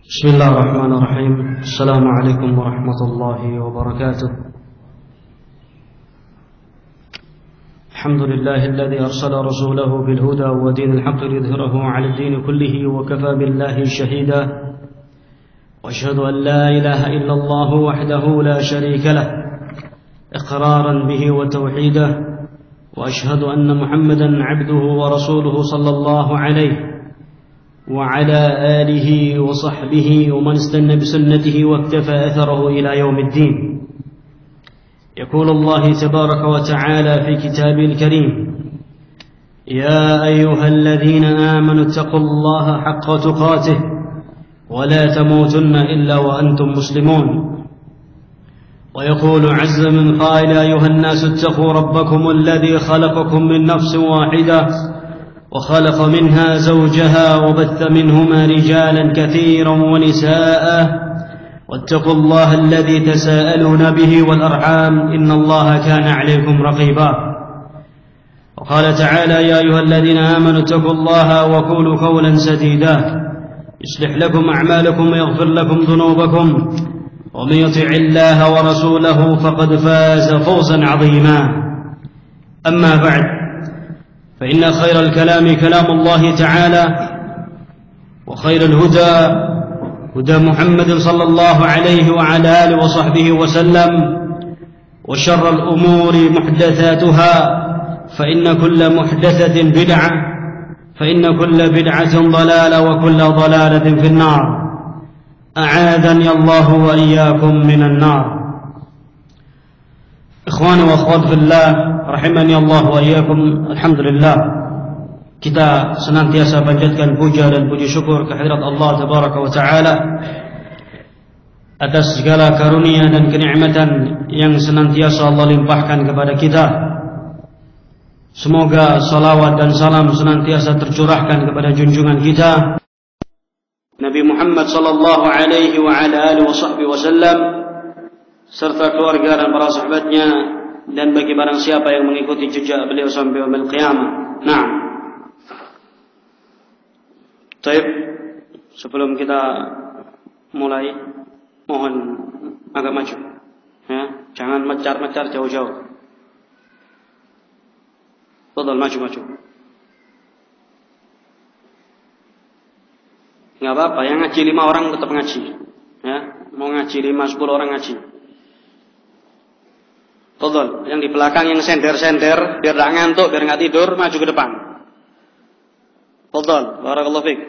بسم الله الرحمن الرحيم. السلام عليكم ورحمة الله وبركاته. الحمد لله الذي أرسل رسوله بالهدى ودين الحق ليظهره على الدين كله وكفى بالله شهيدا، وأشهد أن لا إله إلا الله وحده لا شريك له إقرارا به وتوحيدا، وأشهد أن محمدا عبده ورسوله صلى الله عليه وعلى آله وصحبه ومن استنى بسنته واكتفى أثره إلى يوم الدين. يقول الله تبارك وتعالى في كتابه الكريم: يا أيها الذين آمنوا اتقوا الله حق تقاته ولا تموتن إلا وأنتم مسلمون. ويقول عز من قائل: أيها الناس اتقوا ربكم الذي خلقكم من نفس واحدة وخلق منها زوجها وبث منهما رجالا كثيرا ونساء واتقوا الله الذي تساءلون به والأرحام إن الله كان عليكم رقيبا. وقال تعالى: يا أيها الذين آمنوا اتقوا الله وقولوا قولا سديدا يصلح لكم أعمالكم ويغفر لكم ذنوبكم ومن يطع الله ورسوله فقد فاز فوزا عظيما. أما بعد، فإن خير الكلام كلام الله تعالى، وخير الهدى هدى محمد صلى الله عليه وعلى آله وصحبه وسلم، وشر الأمور محدثاتها فإن كل محدثة بدعة، فإن كل بدعة ضلالة وكل ضلالة في النار. أعاذني الله وإياكم من النار. Ikhwan wa akhwat fillah, rahimani Allah wa iyyakum. Alhamdulillah, kita senantiasa panjatkan puja dan puji syukur kehadirat Allah tabaraka wa taala atas segala karunia dan kenikmatan yang senantiasa Allah limpahkan kepada kita. Semoga salawat dan salam senantiasa tercurahkan kepada junjungan kita Nabi Muhammad sallallahu alaihi wa ala alihi wasallam, serta keluarga dan para sahabatnya, dan bagi barang siapa yang mengikuti jejak beliau sampai yaumil qiyamah. Nah, baik, sebelum kita mulai, mohon agak maju, ya, jangan mecar-mecar jauh-jauh. Fadhal, maju. Nggak apa-apa, yang ngaji 5 orang tetap ngaji, ya, mau ngaji 5-10 orang ngaji. Tolong, yang di belakang yang sender-sender biar tidak ngantuk, biar nggak tidur, maju ke depan. Tolong, barakallahu fiik.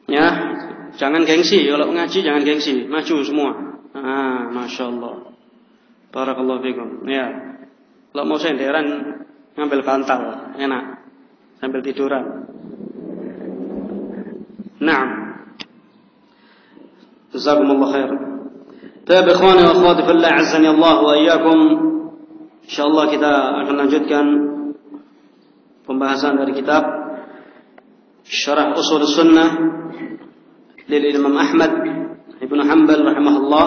Ya, jangan gengsi, kalau ngaji jangan gengsi, maju semua. Masya Allah, barakallahu fiikum. Ya, kalau mau senderan ngambil bantal, enak, sambil tiduran. Naam. Jazakumullah khair. Baik, ikhwani wa akhwati fillah, azani Allah wa iyyakum. Insyaallah kita akan lanjutkan pembahasan dari kitab Syarah Ushul Sunnah lil Imam Ahmad Ibn Hanbal rahimahullah,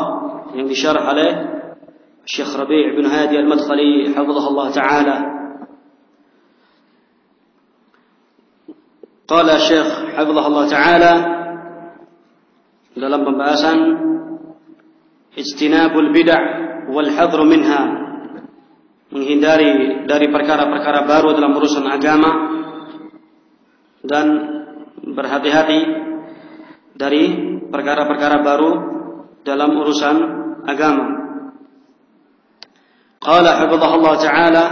yang disyarah oleh Syekh Rabi' bin Hadi Al-Madkhali hafizahullah taala. Qala Syekh hafizahullah taala dalam pembahasan ijtinabul bid'ah wal hadru minha, menghindari dari perkara-perkara baru dalam urusan agama dan berhati-hati dari perkara-perkara baru dalam urusan agama. Qala hafizahullah ta'ala: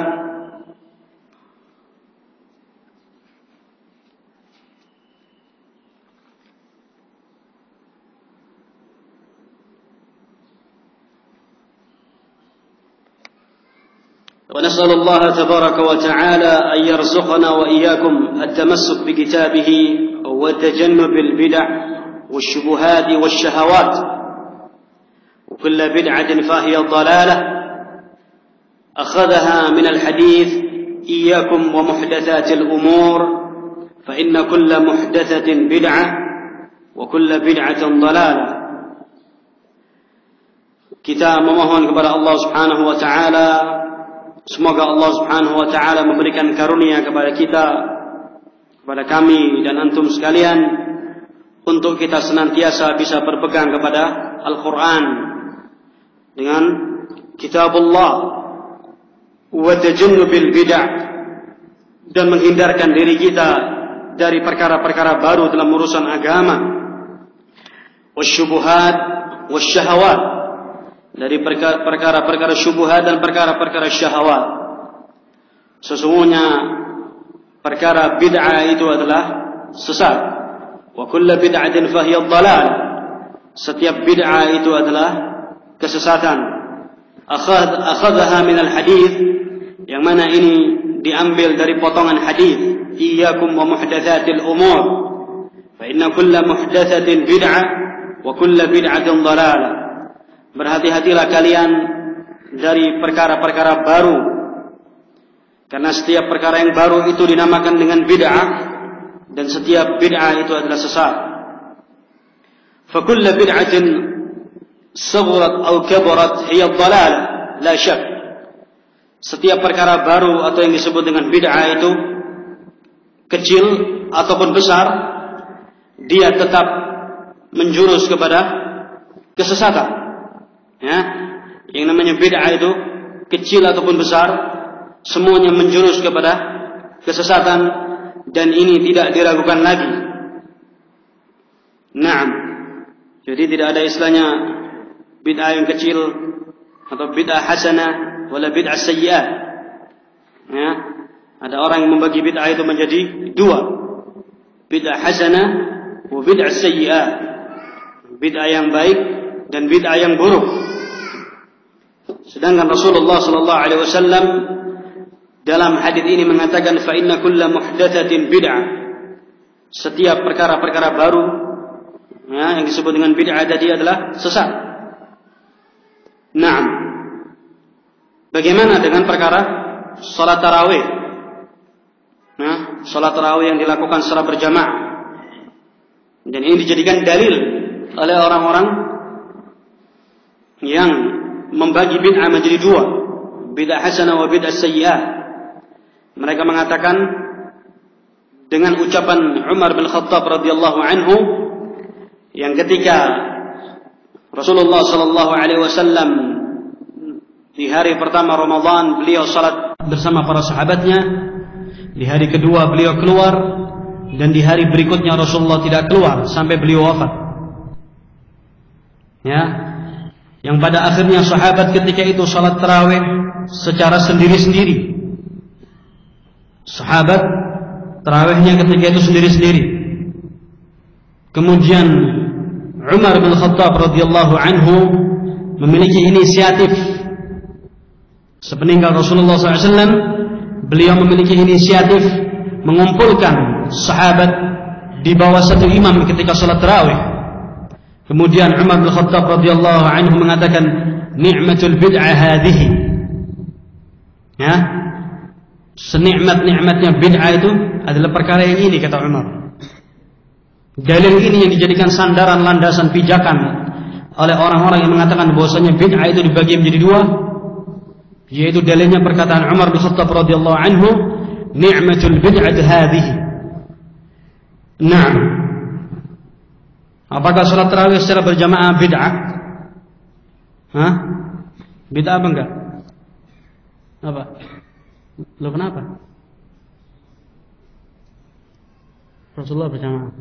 ونسأل الله تبارك وتعالى أن يرزقنا وإياكم التمسك بكتابه وتجنب البدع والشبهات والشهوات، وكل بدعة فهي ضلالة أخذها من الحديث: إياكم ومحدثات الأمور فإن كل محدثة بدعة وكل بدعة ضلالة. Kita memohon kepada Allah Subhanahu wa taala, semoga Allah Subhanahu wa taala memberikan karunia kepada kita kepada kami dan antum sekalian untuk kita senantiasa bisa berpegang kepada Al-Quran dengan kitabullah wa tajannubil bid'ah, dan menghindarkan diri kita dari perkara-perkara baru dalam urusan agama, wasyubuhat wasyahawat, dari perkara-perkara syubhat dan perkara-perkara syahwat. Sesungguhnya perkara bid'ah itu adalah sesat. Wa kullu bid'atin fahiya dhalal. Setiap bid'ah itu adalah kesesatan. Akhadhaha min al-hadits, yang mana ini diambil dari potongan hadis. Iyyakum wa muhdatsatil umur, fa inna kulla muhdatsatin bid'ah wa kulla bid'atin dhalalah. Berhati-hatilah kalian dari perkara-perkara baru, karena setiap perkara yang baru itu dinamakan dengan bid'ah, dan setiap bid'ah itu adalah sesat. Fa kullu bid'atin sagharat aw kabarat hiya dhalalah, la syak. Setiap perkara baru atau yang disebut dengan bid'ah itu kecil ataupun besar, dia tetap menjurus kepada kesesatan. Ya, yang namanya bid'ah itu kecil ataupun besar, semuanya menjurus kepada kesesatan, dan ini tidak diragukan lagi. Naam. Jadi tidak ada istilahnya bid'ah yang kecil atau bid'ah hasanah wala bid'ah sayyi'ah. Ya, ada orang yang membagi bid'ah itu menjadi dua, bid'ah hasanah wa bid'ah sayyi'ah, bid'ah yang baik dan bid'ah yang buruk. Sedangkan Rasulullah sallallahu alaihi wasallam dalam hadis ini mengatakan fa inna kulla muhdatsatin bid'ah. Setiap perkara-perkara baru, ya, yang disebut dengan bid'ah tadi adalah sesat. Naam. Bagaimana dengan perkara salat tarawih? Nah, salat tarawih yang dilakukan secara berjamaah. Dan ini dijadikan dalil oleh orang-orang yang membagi bid'ah menjadi dua, bid'ah hasanah wa bid'ah sayyi'ah. Mereka mengatakan dengan ucapan Umar bin Khattab radhiyallahu anhu, yang ketika Rasulullah sallallahu alaihi wasallam di hari pertama Ramadan beliau salat bersama para sahabatnya, di hari kedua beliau keluar, dan di hari berikutnya Rasulullah tidak keluar sampai beliau wafat. Ya, yang pada akhirnya sahabat ketika itu salat tarawih secara sendiri-sendiri. Sahabat tarawihnya ketika itu sendiri-sendiri. Kemudian Umar bin Khattab radhiyallahu anhu memiliki inisiatif. Sepeninggal Rasulullah SAW, beliau memiliki inisiatif mengumpulkan sahabat di bawah satu imam ketika salat tarawih. Kemudian Umar bin Khattab radhiyallahu anhu mengatakan, ni'matul bid'ah hadhihi. Ya, senikmat-nikmatnya bid'ah itu adalah perkara yang ini, kata Umar. Dalil ini yang dijadikan sandaran, landasan, pijakan oleh orang-orang yang mengatakan bahwasanya bid'ah itu dibagi menjadi dua, yaitu dalilnya perkataan Umar bin Khattab radhiyallahu anhu, ni'matul bid'ah hadhihi. Naam. Apakah salat tarawih secara berjamaah bid'ah? Hah? Bid'ah apa enggak? Apa? Loh, kenapa? Rasulullah berjamaah.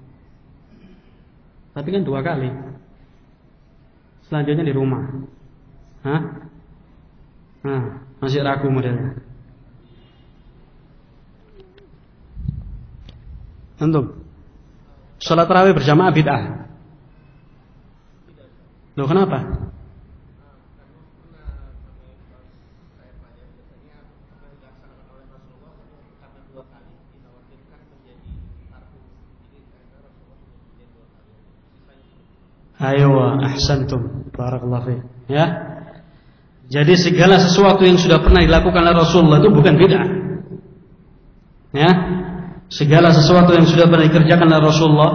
Tapi kan 2 kali. Selanjutnya di rumah. Hah? Nah, masih ragu modelnya. Antum? Salat tarawih berjamaah bid'ah. Loh, kenapa? Ayo, ahsantum, barakallahu fiik. Ya. Jadi segala sesuatu yang sudah pernah dilakukan oleh Rasulullah itu bukan bid'ah. Ya. Segala sesuatu yang sudah pernah dikerjakan oleh Rasulullah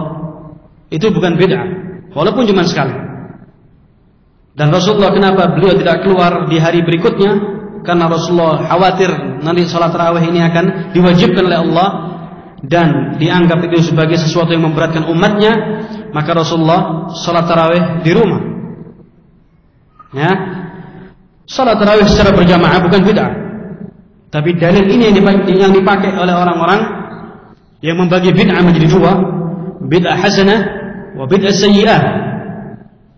itu bukan bid'ah, walaupun cuma sekali. Dan Rasulullah kenapa beliau tidak keluar di hari berikutnya? Karena Rasulullah khawatir nanti salat tarawih ini akan diwajibkan oleh Allah, dan dianggap itu sebagai sesuatu yang memberatkan umatnya, maka Rasulullah salat tarawih di rumah. Ya, salat tarawih secara berjamaah bukan bid'ah. Tapi dalil ini yang dipakai oleh orang-orang yang membagi bid'ah menjadi dua, bid'ah hasanah wa bid'ah sayyi'ah.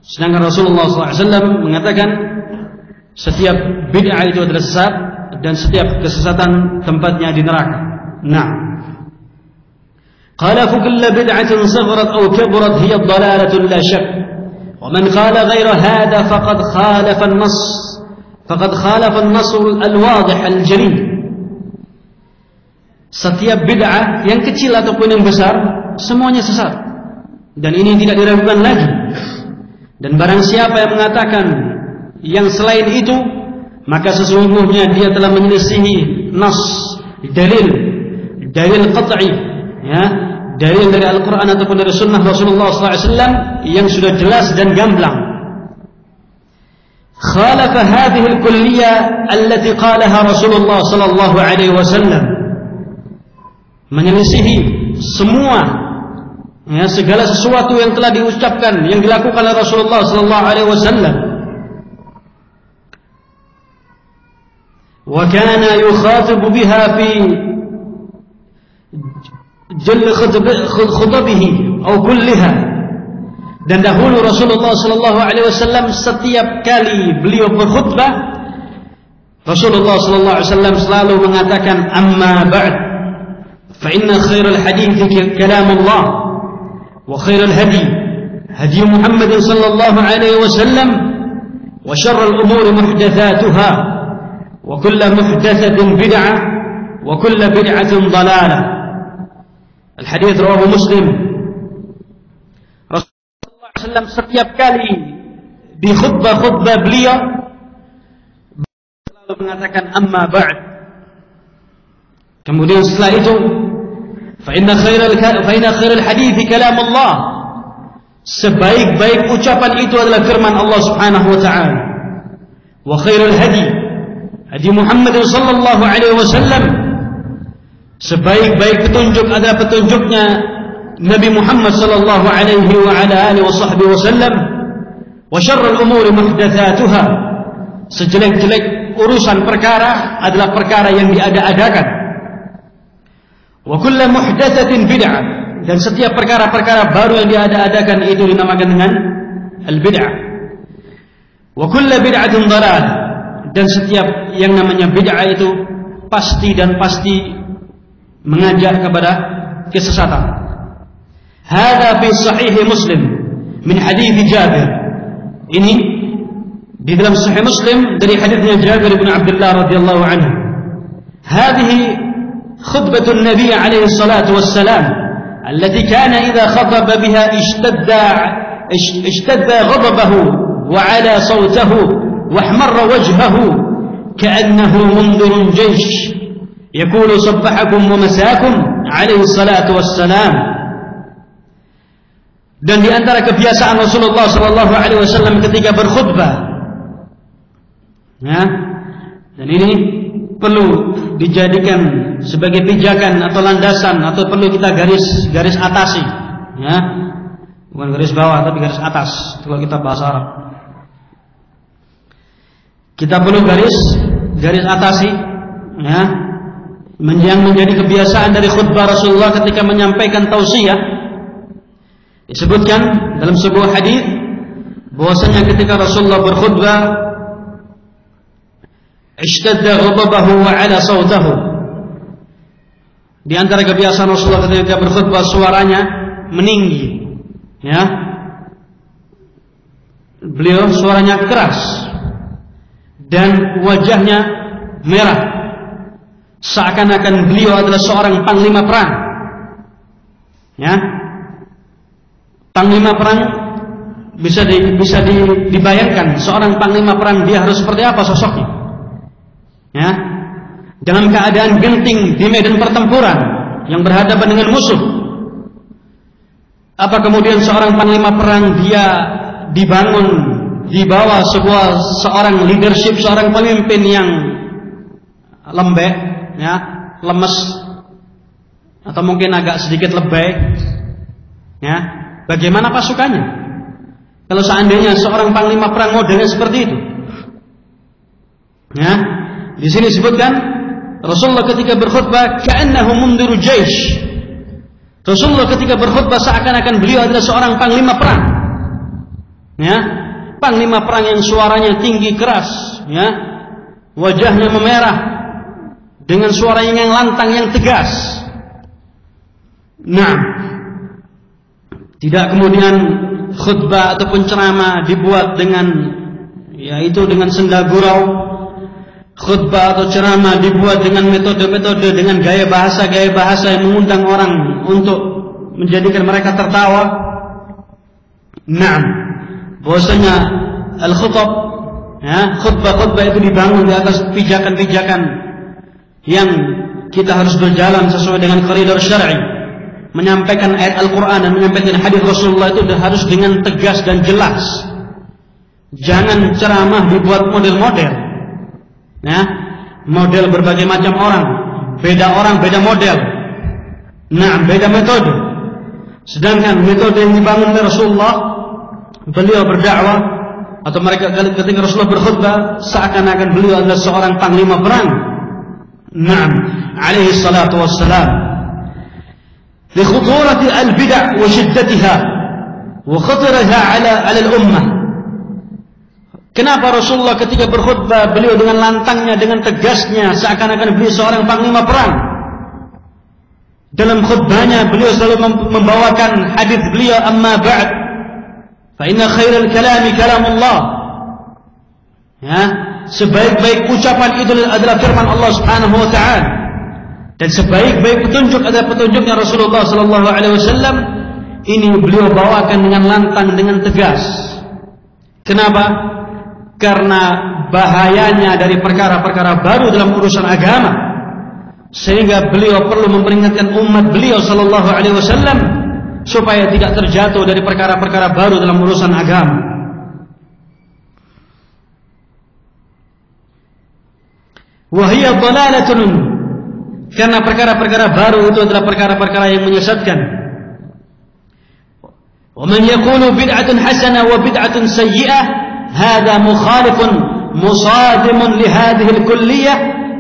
Sedangkan Rasulullah SAW mengatakan setiap bid'ah itu adalah sesat dan setiap kesesatan tempatnya di neraka. Nah, قال فكل بدعة صغرت أو كبرت هي الضلالة لا شك ومن قال غير هذا فقد خالف النص الواضح الجلي. Setiap bid'ah yang kecil ataupun yang besar semuanya sesat dan ini tidak diragukan lagi. Dan barang siapa yang mengatakan yang selain itu, maka sesungguhnya dia telah menyelisihi nas, dalil qat'i, ya, dalil dari Al-Quran ataupun dari Sunnah Rasulullah SAW yang sudah jelas dan gamblang. Khalafa hadhihi al-kulliyah allati qalaha Rasulullah sallallahu alaihi wasallam, menyelisihi semua, ya, segala sesuatu yang telah diucapkan, yang dilakukan oleh Rasulullah sallallahu alaihi wasallam. Wa kana yukhatibu biha fi jall khutbihi atau kulliha. Dan dahulu Rasulullah sallallahu alaihi wasallam setiap kali beliau berkhutbah, Rasulullah sallallahu alaihi wasallam selalu mengatakan amma ba'd fa inna khairal hadits kalamullah wa khairal hadi Muhammad sallallahu alaihi wasallam wa syarrul umuri muhdatsatuha wa kullu muhdatsatin bid'ah wa kullu bid'atin dhalalah. Al-hadits rawahu Muslim. Rasulullah SAW setiap kali di khutbah beliau selalu mengatakan amma ba'd. Kemudian setelah itu fa inna khairal hadits kalam Allah. Sebaik-baik ucapan itu adalah firman Allah Subhanahu wa taala. Wa khairul hadi Muhammad sallallahu alaihi wasallam. Sebaik-baik petunjuk adalah petunjuknya Nabi Muhammad sallallahu alaihi wa ala alihi wasallam. Wa syarrul umuri muhdatsatuha. Sejelek-jelek urusan perkara adalah perkara yang diada-adakan. Wa kullu muhdatsatin bid'ah, dan setiap perkara-perkara baru yang diada-adakan itu dinamakan dengan al-bid'ah. Wa kullu bid'atin dhalalah, dan setiap yang namanya bid'ah itu pasti mengajak kepada kesesatan. Hadza fi sahih Muslim min hadits Jabir. Ini di dalam sahih Muslim dari haditsnya Jabir bin Abdullah radhiyallahu anhu. Hadhihi khutbatun Nabi alaihi salatu wassalam allati kana idza khataba biha ishtadda ghadabahu wa ala sawtahu wa ihmarra wajhahu ka'annahu mundirun jaysh yaqulu sabbahakum wa masakum alaihi salatu wassalam. Dan di antara kebiasaan Rasulullah sallallahu alaihi wasallam ketika berkhutbah, ya, dan ini perlu dijadikan sebagai pijakan atau landasan, atau perlu kita garis atasi, ya, bukan garis bawah tapi garis atas kalau kita bahasa Arab. Kita perlu garis atasi, ya, yang menjadi kebiasaan dari khutbah Rasulullah ketika menyampaikan tausiah. Disebutkan dalam sebuah hadis bahwasanya ketika Rasulullah berkhutbah, ishtadda ghadabahu wa ala sawtahu. Di antara kebiasaan Rasulullah ketika berkhutbah suaranya meninggi, ya. Beliau suaranya keras dan wajahnya merah, seakan-akan beliau adalah seorang panglima perang, ya. Panglima perang bisa dibayangkan seorang panglima perang dia harus seperti apa sosoknya, ya, dalam keadaan genting di medan pertempuran yang berhadapan dengan musuh. Apa kemudian seorang panglima perang dia dibangun di bawah seorang leadership, seorang pemimpin yang lembek, ya, lemes, atau mungkin agak sedikit lebay, ya, bagaimana pasukannya? Kalau seandainya seorang panglima perang modelnya seperti itu, ya, di sini disebutkan Rasulullah ketika berkhutbah ka'annahu mundiru jaish. Rasulullah ketika berkhutbah seakan-akan beliau adalah seorang panglima perang, ya, panglima perang yang suaranya tinggi keras, ya, wajahnya memerah dengan suara yang lantang yang tegas. Nah, tidak kemudian khutbah ataupun ceramah dibuat dengan, yaitu dengan senda gurau. Khutbah atau ceramah dibuat dengan metode-metode, dengan gaya bahasa yang mengundang orang untuk menjadikan mereka tertawa. Nah, bahwasanya al-khutab, ya, khutbah-khutbah itu dibangun di atas pijakan-pijakan yang kita harus berjalan sesuai dengan koridor syar'i. Menyampaikan ayat Al-Quran dan menyampaikan hadis Rasulullah itu harus dengan tegas dan jelas. Jangan ceramah dibuat model-model, ya, model berbagai macam orang beda model, nah, beda metode. Sedangkan metode yang dibangun oleh Rasulullah, beliau berdakwah atau mereka ketika Rasulullah berkhutbah seakan-akan beliau adalah seorang panglima perang. Naam, alaihi salatu wassalam. Li khuturati al-bid'ah wa shiddatiha wa khataraha ala al-ummah. Kenapa Rasulullah ketika berkhutbah beliau dengan lantangnya, dengan tegasnya, seakan-akan beliau seorang panglima perang. Dalam khutbahnya beliau selalu membawakan hadis beliau, amma ba'd fa inna khairal kalami kalamullah. Ya, sebaik-baik ucapan itu adalah firman Allah Subhanahu wa taala. Dan sebaik-baik petunjuk adalah petunjuknya Rasulullah sallallahu alaihi wasallam. Ini beliau bawakan dengan lantang, dengan tegas. Kenapa? Karena bahayanya dari perkara-perkara baru dalam urusan agama, sehingga beliau perlu memperingatkan umat beliau sallallahu alaihi wasallam supaya tidak terjatuh dari perkara-perkara baru dalam urusan agama. Wa hiya dhalalatun, karena perkara-perkara baru itu adalah perkara-perkara yang menyesatkan. Wa man yaqulu bid'atun hasanah wa bid'atun sayyi'ah هذا مخالف مصادم لهذه الكلية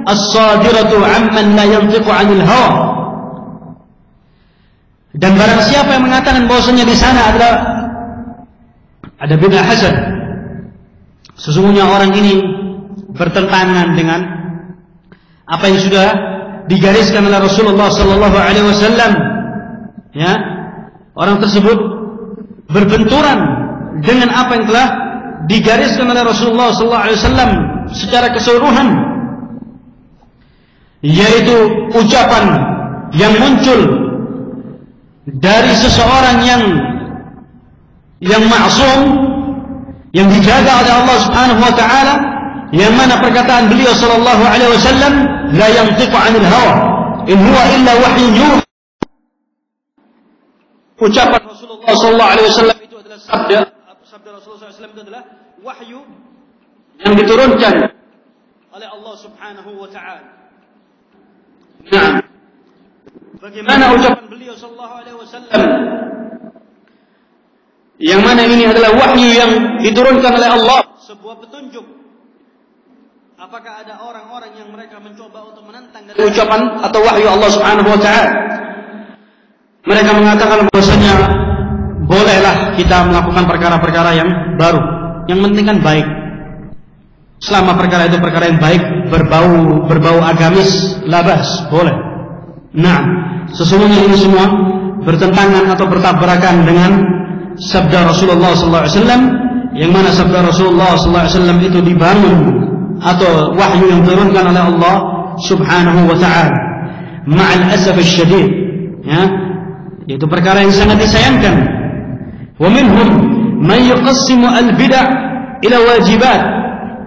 الصادرة عمن لا ينطق عن الهوى. Dan barang siapa yang mengatakan bahwasanya di sana ada bid'ah hasan, sesungguhnya orang ini bertentangan dengan apa yang sudah digariskan oleh Rasulullah sallallahu alaihi wasallam. Ya, orang tersebut berbenturan dengan apa yang telah digariskan oleh Rasulullah sallallahu alaihi wasallam secara keseluruhan, yaitu ucapan yang muncul dari seseorang yang ma'sum, yang dijaga oleh Allah Subhanahu wa taala, yang mana perkataan beliau sallallahu alaihi wasallam la yantiqu 'anil hawa in huwa illa wahyun yuha. Ucapan Rasulullah sallallahu alaihi wasallam itu adalah sabda Rasulullah SAW itu adalah wahyu yang diturunkan oleh Allah Subhanahu wa taala. Nah, bagaimana ucapan beliau sallallahu alaihi wasallam yang mana ini adalah wahyu yang diturunkan oleh Allah, sebuah petunjuk. Apakah ada orang-orang yang mereka mencoba untuk menentang dari ucapan atau wahyu Allah Subhanahu wa taala? Mereka mengatakan bahwasanya bolehlah kita melakukan perkara-perkara yang baru, yang penting kan baik. Selama perkara itu perkara yang baik, berbau agamis, labas, boleh. Nah, sesungguhnya ini semua bertentangan atau bertabrakan dengan sabda Rasulullah sallallahu alaihi wasallam, yang mana sabda Rasulullah sallallahu alaihi wasallam itu dibangun atau wahyu yang diturunkan oleh Allah Subhanahu wa taala. Ma'al asaf asy-syadid, ya, yaitu perkara yang sangat disayangkan. ومنهم من يقسم البدع إلى واجبات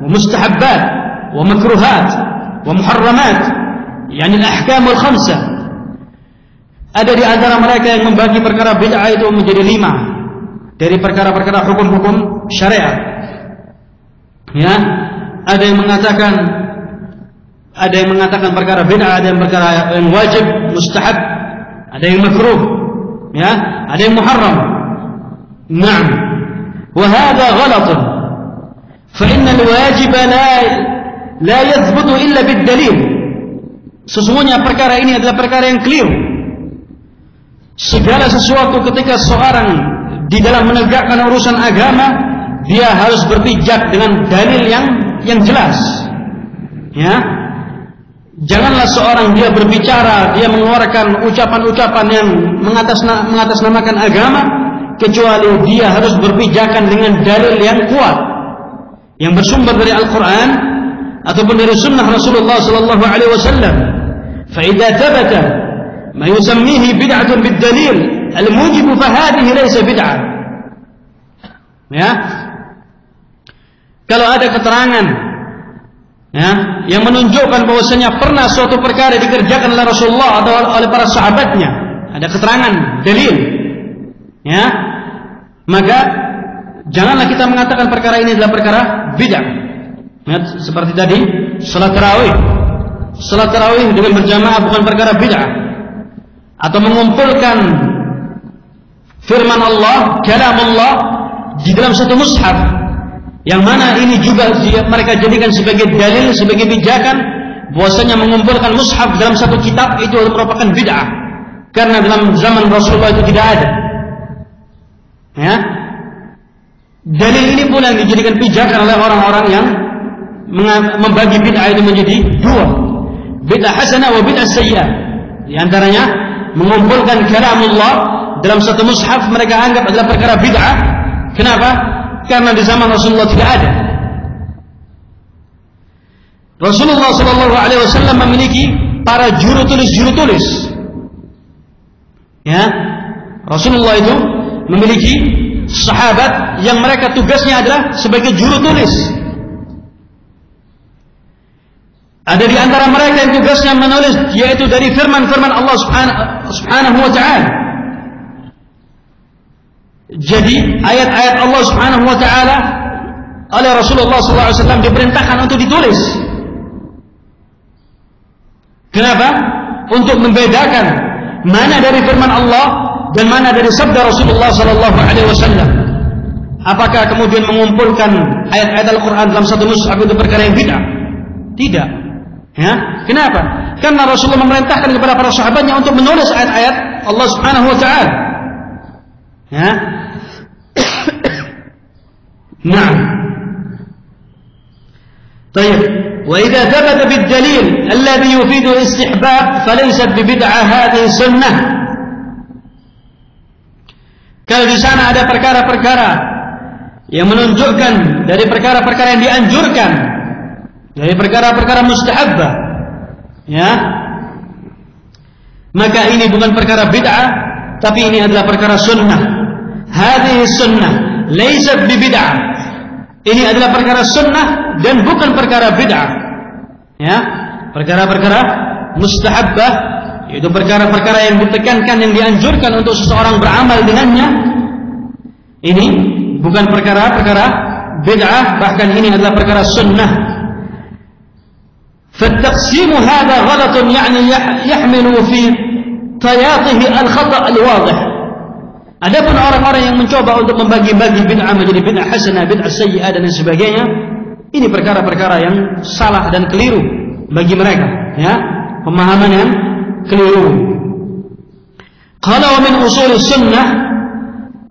ومستحبات ومكروهات ومحرمات يعني الأحكام الخمسة. Ada di antara mereka yang membagi perkara bid'ah itu menjadi 5 dari perkara-perkara hukum-hukum syariat. Ya, ada yang mengatakan perkara bid'ah, ada yang perkara yang wajib, mustahab, ada yang makruh, ya, ada yang muharram. Naam. Wa hadha ghalatun. Fa inna al-wajib la yathbutu illa bid-dalil. Sesungguhnya perkara ini adalah perkara yang keliru. Segala sesuatu ketika seorang di dalam menegakkan urusan agama, dia harus berpijak dengan dalil yang jelas. Ya. Janganlah seorang dia berbicara, dia mengeluarkan ucapan-ucapan yang mengatasnamakan agama, kecuali dia harus berpijakan dengan dalil yang kuat, yang bersumber dari Al-Quran ataupun dari Sunnah Rasulullah Sallallahu Alaihi Wasallam. فإذا ثبت ما يسميه بدعة بالدليل الموجب فهذه ليس بدعة. Ya, kalau ada keterangan, ya, yang menunjukkan bahwasanya pernah suatu perkara dikerjakan oleh Rasulullah atau oleh para sahabatnya, ada keterangan dalil, ya, maka janganlah kita mengatakan perkara ini adalah perkara bid'ah. Ya, seperti tadi salat tarawih dengan berjamaah bukan perkara bid'ah, atau mengumpulkan firman Allah, kalam Allah di dalam satu mushaf, yang mana ini juga mereka jadikan sebagai dalil, sebagai pijakan bahwasanya mengumpulkan mushaf dalam satu kitab itu merupakan bid'ah, karena dalam zaman Rasulullah itu tidak ada. Ya, dalil ini pula yang dijadikan pijakan oleh orang-orang yang membagi bid'ah itu menjadi dua, bid'ah hasanah wa bid'ah sayyi'ah. Di antaranya mengumpulkan kalamullah dalam satu mushaf mereka anggap adalah perkara bid'ah. Kenapa? Karena di zaman Rasulullah tidak ada. Rasulullah Sallallahu Alaihi Wasallam memiliki para juru tulis. Ya, Rasulullah itu memiliki sahabat yang mereka tugasnya adalah sebagai juru tulis. Ada di antara mereka yang tugasnya menulis, yaitu dari firman-firman Allah Subhanahu wa Ta'ala. Jadi ayat-ayat Allah Subhanahu wa Ta'ala oleh Rasulullah SAW diperintahkan untuk ditulis. Kenapa? Untuk membedakan mana dari firman Allah dan mana dari sabda Rasulullah SAW. Apakah kemudian mengumpulkan ayat-ayat Al-Quran dalam satu mushaf itu perkara yang bid'ah? Tidak. Ya, kenapa? Karena Rasulullah memerintahkan kepada para sahabatnya untuk menulis ayat-ayat Allah Subhanahu wa Ta'ala. Ya. Naam. Baik. Wa idza thabata bid-dalil alladhi yufidu istihbab falaysat bibid'ah hadhihi sunnah. Kalau di sana ada perkara-perkara yang menunjukkan dari perkara-perkara yang dianjurkan, dari perkara-perkara mustahabbah, ya, maka ini bukan perkara bid'ah, tapi ini adalah perkara sunnah. Hadhihi sunnah laysat bibid'ah. Ini adalah perkara sunnah dan bukan perkara bid'ah. Ya, perkara-perkara mustahabbah, yaitu perkara-perkara yang ditekankan, yang dianjurkan untuk seseorang beramal dengannya. Ini bukan perkara-perkara bid'ah, bahkan ini adalah perkara sunnah. فالتقسيم هذا غلط يعني يحمل في طياته الخطأ الواضح. Adapun orang-orang yang mencoba untuk membagi-bagi bid'ah menjadi bid'ah hasanah, bid'ah sayyi'ah dan sebagainya, ini perkara-perkara yang salah dan keliru bagi mereka, ya, pemahaman yang keliru. Qala wa min usul sunnah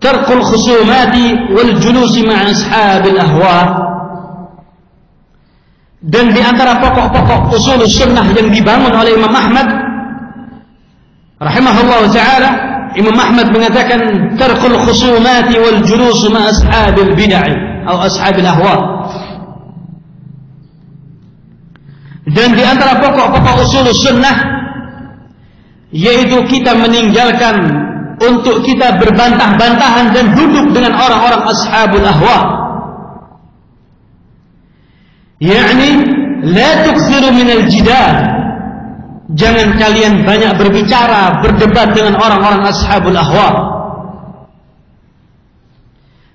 tarkul khusumati wal julus ma'a ashabil ahwa. Dan di antara pokok-pokok usul sunnah yang dibangun oleh Imam Ahmad rahimahullah ta'ala, Imam Ahmad mengatakan tarkul khusumati wal julus ma ashabil bid'ah atau ashabil ahwa. Dan di antara pokok-pokok usul sunnah yaitu kita meninggalkan untuk kita berbantah-bantahan dan duduk dengan orang-orang ashabul ahwa. Yani la tukthiru min al-jidal. Jangan kalian banyak berbicara, berdebat dengan orang-orang ashabul ahwa.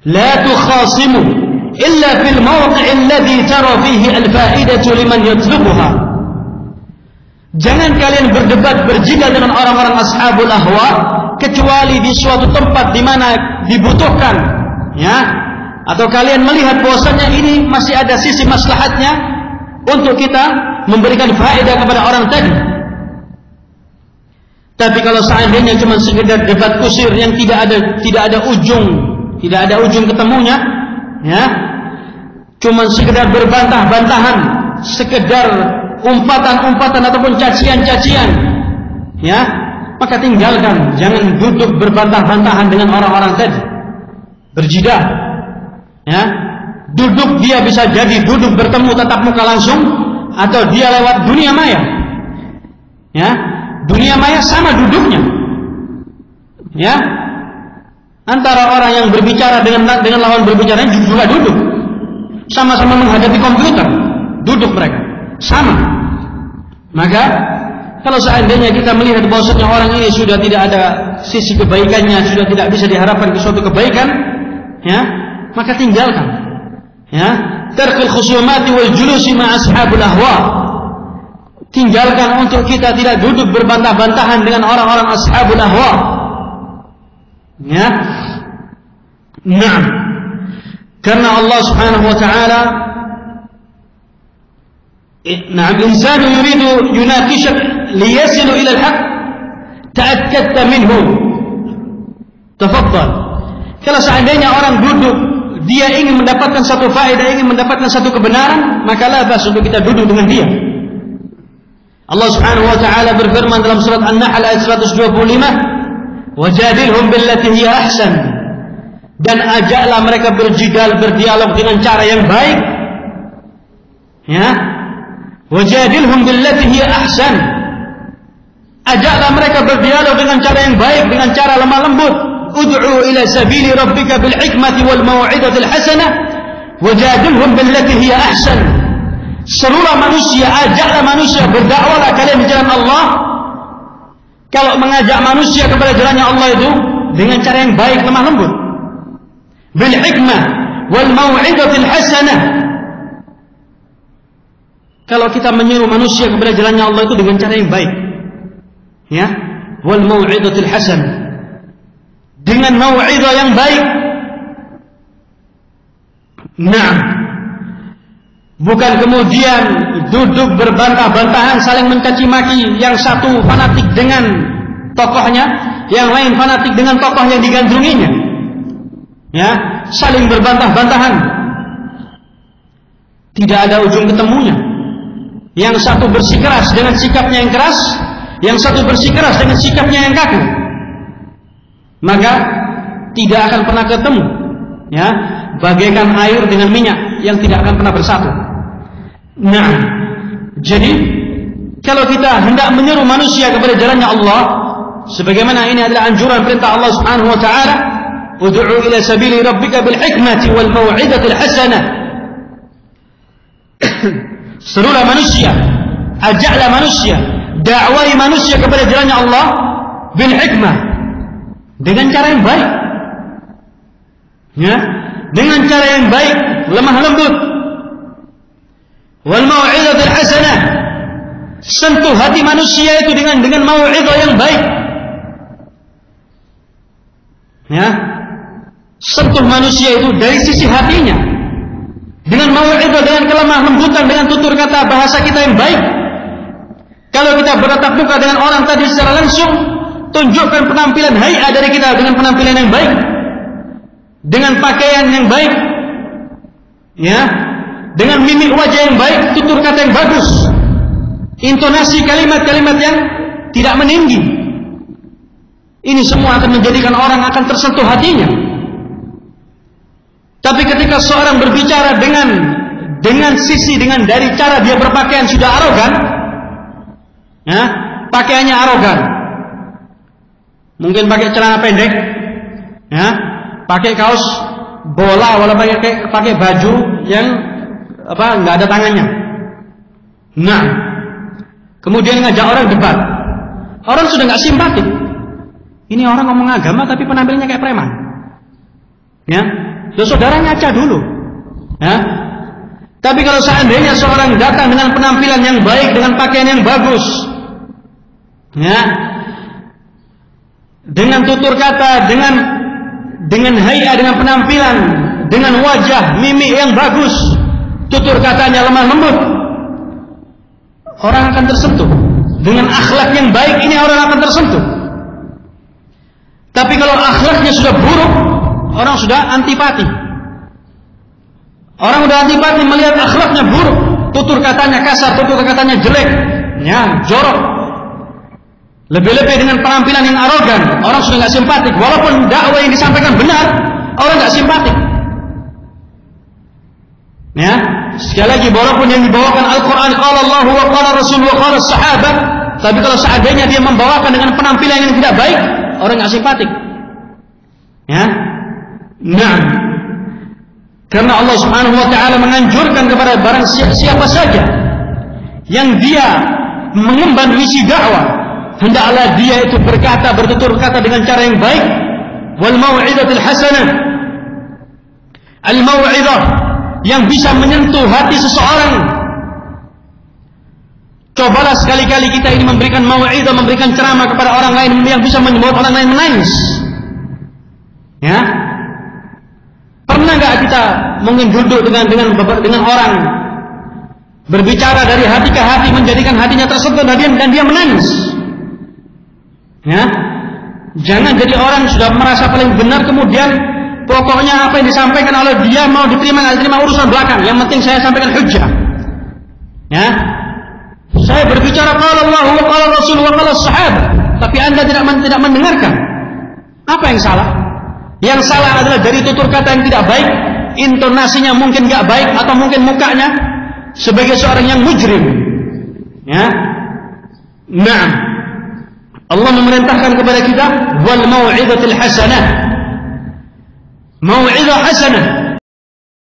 La tukhasimu illa fil mawqi' alladhi tara fihi al-fa'idatu liman yatlubuha. Jangan kalian berdebat berjidal dengan orang-orang ashabul ahwa kecuali di suatu tempat di mana dibutuhkan, ya. Atau kalian melihat bahwasanya ini masih ada sisi maslahatnya untuk kita memberikan faedah kepada orang tadi. Tapi kalau seandainya cuma sekedar debat kusir yang tidak ada ujung ketemunya, ya, cuma sekedar berbantah-bantahan, sekedar umpatan-umpatan ataupun cacian-cacian, ya, maka tinggalkan. Jangan duduk berbantah-bantahan dengan orang-orang tadi, berjidal, ya. Duduk dia bisa jadi duduk bertemu tatap muka langsung, atau dia lewat dunia maya, ya. Dunia maya sama duduknya, ya. Antara orang yang berbicara dengan lawan berbicara juga duduk, sama-sama menghadapi komputer, duduk mereka sama. Maka kalau seandainya kita melihat bahwasanya orang ini sudah tidak ada sisi kebaikannya, sudah tidak bisa diharapkan ke suatu kebaikan, ya, maka tinggalkan, ya. Tarkul khusumati wal julusi ma ashabul ahwa. Tinggalkan untuk kita tidak duduk berbantah-bantahan dengan orang-orang ashabul ahwa, ya. Nah, karena Allah Subhanahu wa taala, na'am, insanu yuridu yunaqishak liyasilu ila al-haq ta'akkadta minhu. Tafadhal. Kalau seandainya orang duduk dia ingin mendapatkan satu faedah, ingin mendapatkan satu kebenaran, maka la bas untuk kita duduk dengan dia. Allah Subhanahu wa taala berfirman dalam surat An-Nahl ayat 125, "Wajadilhum billati hiya ahsan." Dan ajaklah mereka berjidal, berdialog dengan cara yang baik. Ya. Wajadilhum billati hiya ahsan. Ajaklah mereka berdialog dengan cara yang baik, dengan cara lemah lembut. Ud'u ila sabili rabbika bil hikmati wal mau'izatil hasanah. Wajadilhum billati hiya ahsan. Serulah manusia, ajaklah manusia, berdakwahlah kalian di jalan Allah. Kalau mengajak manusia kepada jalannya Allah itu dengan cara yang baik, lemah lembut, bil hikmah wal mau'izatil hasanah. Kalau kita menyuruh manusia kepada jalannya Allah itu dengan cara yang baik, ya, wal mau'izatil hasanah, dengan mau'izah yang baik. Nah, bukan kemudian duduk berbantah-bantahan, saling mencaci maki, yang satu fanatik dengan tokohnya, yang lain fanatik dengan tokoh yang digandrunginya, ya, saling berbantah-bantahan, tidak ada ujung ketemunya. Yang satu bersikeras dengan sikapnya yang keras, yang satu bersikeras dengan sikapnya yang kaku, maka tidak akan pernah ketemu, ya, bagaikan air dengan minyak yang tidak akan pernah bersatu. Nah, jadi kalau kita hendak menyeru manusia kepada jalannya Allah, sebagaimana ini adalah anjuran perintah Allah Subhanahu wa taala, ud'u ila sabili rabbika bil hikmati wal mau'izatil hasanah. Serulah manusia, ajaklah manusia, dakwahi manusia kepada jalannya Allah bil hikmah, dengan cara yang baik, ya, dengan cara yang baik, lemah lembut, wal mau'izatil hasanah. Sentuh hati manusia itu dengan mau'izah yang baik, ya. Sentuh manusia itu dari sisi hatinya dengan mau'izah, dengan kelemah lembutan, dengan tutur kata bahasa kita yang baik. Kalau kita bertatap muka dengan orang tadi secara langsung, tunjukkan penampilan hay'a dari kita dengan penampilan yang baik, dengan pakaian yang baik, ya, dengan mimik wajah yang baik, tutur kata yang bagus, intonasi kalimat-kalimat yang tidak meninggi. Ini semua akan menjadikan orang akan tersentuh hatinya. Tapi ketika seorang berbicara dengan sisi, dengan dari cara dia berpakaian sudah arogan, ya, pakaiannya arogan, mungkin pakai celana pendek, ya, pakai kaos bola, wala pakai baju yang nggak ada tangannya. Nah, kemudian ngajak orang debat, orang sudah nggak simpatik. Ini orang ngomong agama tapi penampilannya kayak preman, ya. Loh, saudara ngaca dulu, ya. Tapi kalau seandainya seorang datang dengan penampilan yang baik, dengan pakaian yang bagus, Ya. Dengan tutur kata, dengan hayat, dengan penampilan, dengan wajah, mimik yang bagus, tutur katanya lemah lembut, orang akan tersentuh. Dengan akhlak yang baik ini orang akan tersentuh. Tapi kalau akhlaknya sudah buruk, orang sudah antipati. Orang sudah antipati melihat akhlaknya buruk, tutur katanya kasar, tutur katanya jelek, ya, jorok. Lebih-lebih dengan penampilan yang arogan, orang sudah nggak simpatik. Walaupun dakwah yang disampaikan benar, orang nggak simpatik. Ya, sekali lagi, walaupun yang dibawakan Al-Quran, qala Allah wa qala Rasul wa qala sahabat, tapi kalau seandainya dia membawakan dengan penampilan yang tidak baik, orang nggak simpatik. Ya, nah, karena Allah Subhanahu Wa Taala menganjurkan kepada barang siapa saja yang dia mengemban misi dakwah, hendaklah dia itu bertutur kata dengan cara yang baik. Wal mau'izatul hasanah, al mau'izah yang bisa menyentuh hati seseorang. Cobalah sekali-kali kita ini memberikan mau'izah, memberikan ceramah kepada orang lain yang bisa membuat orang lain menangis. Ya, pernah nggak kita mungkin duduk dengan orang, berbicara dari hati ke hati, menjadikan hatinya tersentuh dan dia menangis? Ya, jangan jadi orang sudah merasa paling benar, kemudian pokoknya apa yang disampaikan oleh dia mau diterima nggak diterima urusan belakang. Yang penting saya sampaikan hujjah. Ya, saya berbicara qala Allah wa qala Rasul wa qala sahabat, tapi Anda tidak mendengarkan. Apa yang salah? Yang salah adalah dari tutur kata yang tidak baik, intonasinya mungkin nggak baik, atau mungkin mukanya sebagai seorang yang mujrim. Ya, nah, Allah memerintahkan kepada kita wal mau'izatil hasanah. Mau'izah hasanah,